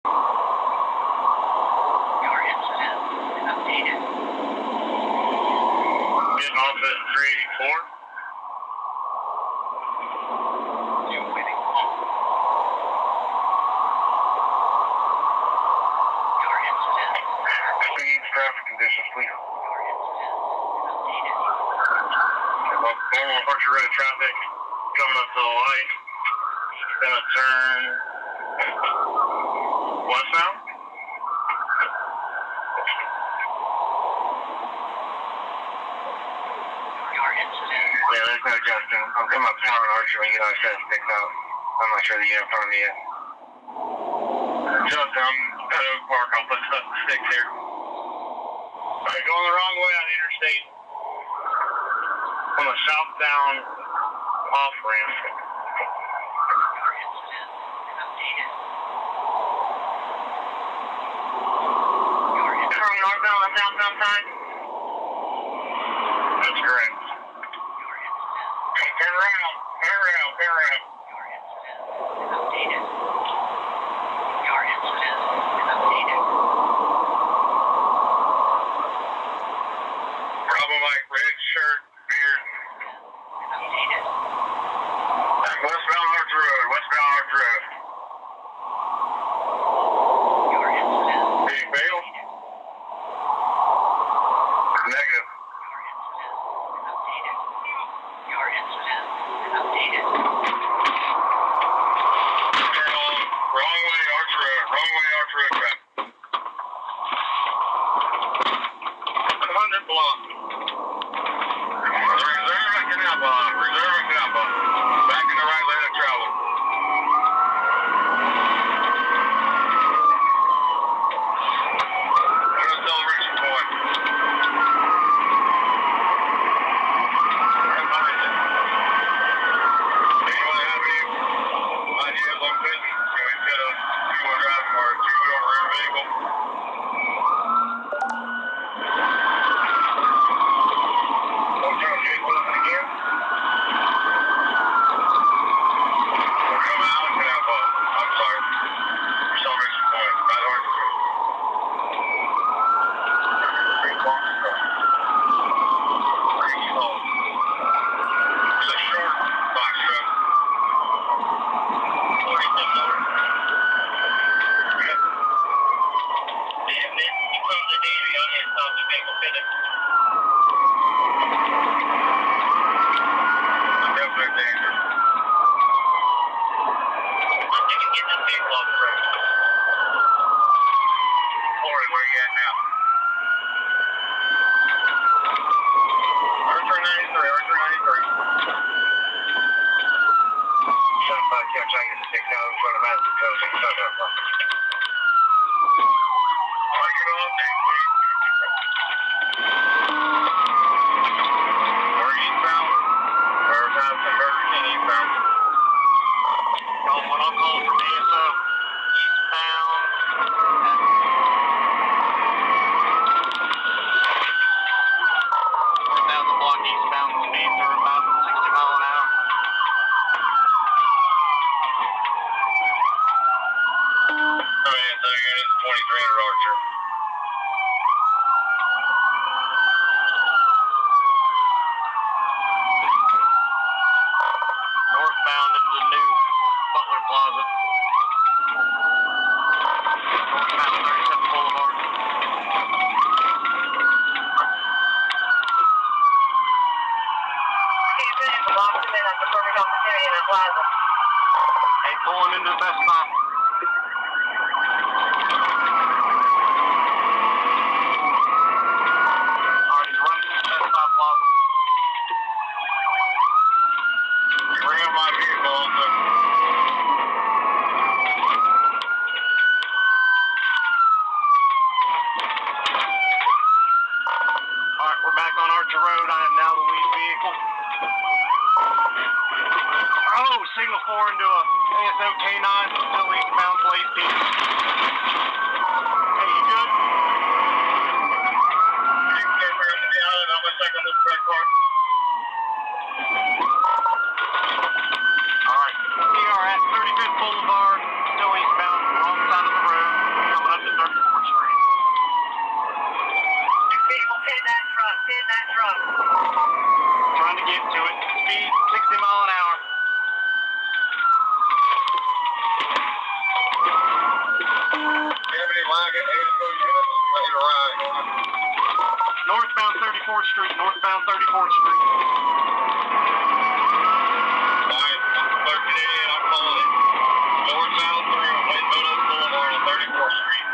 Your incident updated. Getting off at 384. You waiting home. Your incident. Speed, traffic conditions, please. Your incident updated. Normal Archer Road traffic coming up to the light. Gonna turn westbound. Your incident. Yeah, there's no Justin. I'm coming up town on Archer when you guys set sticks out. I'm not sure the unit in front of me yet. Justin, I'm at Oak Park. I'll put sticks here. Alright, going the wrong way on the interstate. On the southbound off ramp. Your incident updated. Your incident. From northbound on southbound side? That's correct. Your incident. Hey, turn around. Turn around. Turn around. Your incident updated. Your incident updated. Bravo Mike, red shirt, beard. Updated. Westbound Arch Road. Westbound Arch Road. Your incident. Did you fail? Negative. Your incident updated. Your incident updated. Turn on. Wrong way, Arch Road. Wrong way, Arch Road traffic. 100 block. Reserve at Canal Block. Reserve at Canal Block. Back in the right lane of travel. Go to Celebration Point. Right behind you. Anyone have any ideas on business? Can we set a two-wheel drive or a two-wheel rear vehicle? What's wrong, Jake? What is it again? We're coming out of Canal Block. I'm sorry. Celebration Point. Not Orange Street. Pretty long stuff. Pretty slow. It's a short box truck. What do you think, Lord? Yeah. Yeah, man. You close the Davy on here and stop the vehicle fitting. Definitely dangerous. I'm gonna get this vehicle off the road. Corey, where you at now? Archer 93, Archer 93. 75 catch, I get the 6 out in front of that. Alright, get on update, please. We're eastbound. Or have some Burger King eastbound. What I'll call for BSO. Eastbound. Now the block eastbound speeds are about 60 miles an hour. Alright, so units 2300 Archer. Northbound into the new Butler Plaza. Northbound 37 Boulevard. Hey, pulling into the Best Buy. Alright, he's running through the Best Buy Plaza. Ran my vehicle also. Alright, we're back on Archer Road. I am now the lead vehicle. Oh, signal 4 into a ASO K9, still eastbound, Blaze Peak. Hey, you good? You can get around to the island. I'm gonna take a look at that car. Alright, we are at 35th Boulevard, still eastbound, wrong side of the road. Northbound 34th Street, northbound 34th Street. Alright, I'm clerking it in, I'm calling it. Northbound through West Meadows Boulevard on 34th Street.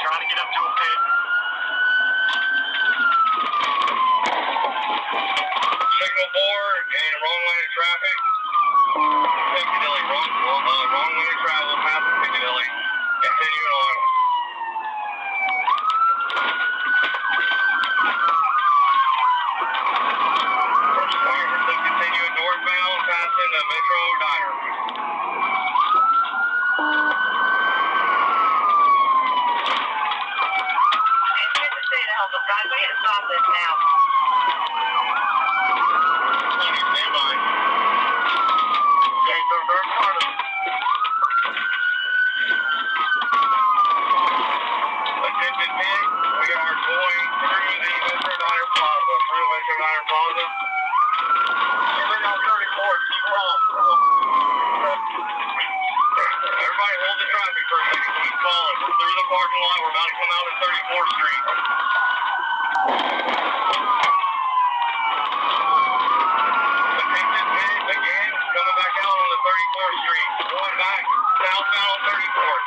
Trying to get up to a pit. Signal 4 and wrong lane of traffic. Piccadilly, wrong lane of travel past Piccadilly. Continuing on. Alright, we're still continuing northbound, passing the Metro Diner. Here's the state of health of guys. We can't stop this now. Stand by. Okay, so third part. Attention pit, we are going through the Metro Diner Plaza. We're on 34th, keep rolling. Everybody hold the traffic for a second, keep calling. We're through the parking lot, we're about to come out at 34th Street. Attention pit, again, coming back out on the 34th Street. Going back southbound on 34th.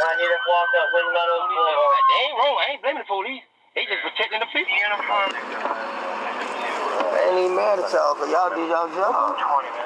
I need to block up West Meadows Boulevard. They ain't wrong. I ain't blaming the police. They just protecting the people. Uniform. I ain't even mad at y'all, cause y'all did y'all job. 20 minutes.